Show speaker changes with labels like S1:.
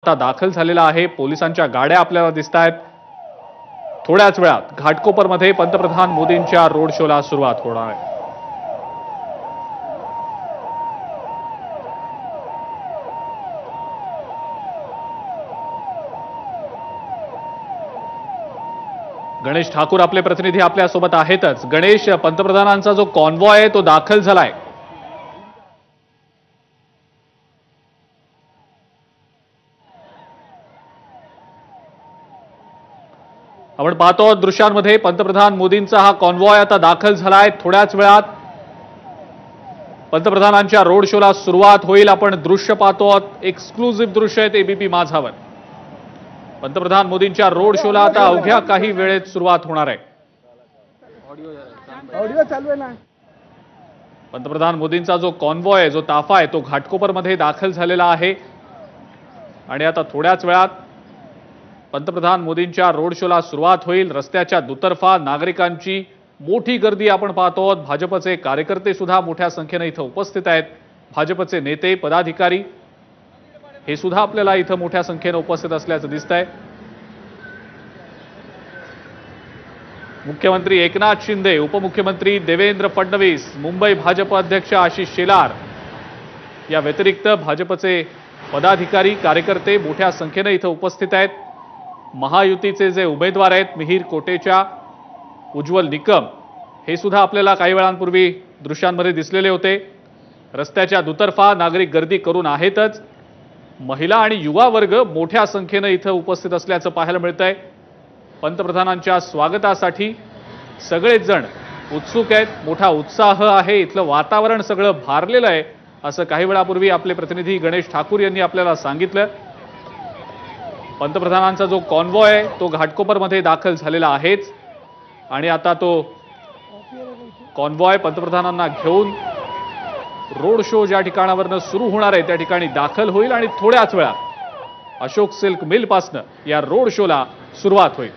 S1: आता दाखल झालेला आहे। पोलिसांच्या गाड्या आपल्याला दिसतायत। थोड्याच वेळात घाटकोपरमध्ये पंतप्रधान मोदींच्या रोड शोला सुरुवात होणार आहे। गणेश ठाकूर आपले प्रतिनिधी आपल्या सोबत आहेतच। गणेश, पंतप्रधानांचा जो कॉन्वॉय आहे तो दाखल झालाय। आपण पाहतो दृश्यांमध्ये पंतप्रधान मोदींचा हा कॉन्वॉय आता दाखल झालाय। थोड्याच वेळात पंतप्रधानांच्या रोड शोला सुरुवात होईल। आपण दृश्य पाहतो, एक्सक्लुझिव्ह दृश्य आहेत एबीपी माझावर। पंतप्रधान मोदींच्या रोड शोला आता अवघ्या काही वेळेत सुरुवात होणार आहे।
S2: ऑडिओ चालू आहे ना।
S1: पंतप्रधान मोदींचा जो कॉन्वॉय जो ताफा आहे तो घाटकोपरमध्ये दाखल झालेला आहे आणि आता थोड्याच वेळात पंतप्रधान मोदींच्या रोड शोला सुरुवात होईल। रस्त्याच्या दुतर्फा नागरिकांची मोठी गर्दी आपण पाहतो। भाजपचे कार्यकर्ते सुद्धा मोठ्या संख्येने इथं उपस्थित आहेत। भाजपचे नेते पदाधिकारी हे सुद्धा आपल्याला इथं मोठ्या संख्येने उपस्थित असल्याचं दिसतंय। मुख्यमंत्री एकनाथ शिंदे, उपमुख्यमंत्री देवेंद्र फडणवीस, मुंबई भाजप अध्यक्ष आशिष शेलार या व्यतिरिक्त भाजपचे पदाधिकारी कार्यकर्ते मोठ्या संख्येने इथं उपस्थित आहेत। महायुतीचे जे उमेदवार आहेत मिहिर कोटेचा, उज्ज्वल निकम हे सुद्धा आपल्याला काही वेळांपूर्वी दृश्यांमध्ये दिसलेले होते। रस्त्याच्या दुतर्फा नागरिक गर्दी करून आहेतच। महिला आणि युवा वर्ग मोठ्या संख्येने इथं उपस्थित असल्याचं पाहायला मिळतंय। पंतप्रधानांच्या स्वागतासाठी सगळेच जण उत्सुक आहेत। मोठा उत्साह आहे। इथलं वातावरण सगळं भारलेलं आहे असं काही वेळापूर्वी आपले प्रतिनिधी गणेश ठाकूर यांनी आपल्याला सांगितलं। पंतप्रधानांचा जो कॉन्वॉय आहे तो घाटकोपरमध्ये दाखल झालेला आहेच आणि आता तो कॉन्वॉय पंतप्रधानांना घेऊन रोड शो ज्या ठिकाणावरनं सुरू होणार आहे त्या ठिकाणी दाखल होईल आणि थोड्याच वेळात अशोक सिल्क मिल पासनं या रोड शोला सुरुवात होईल।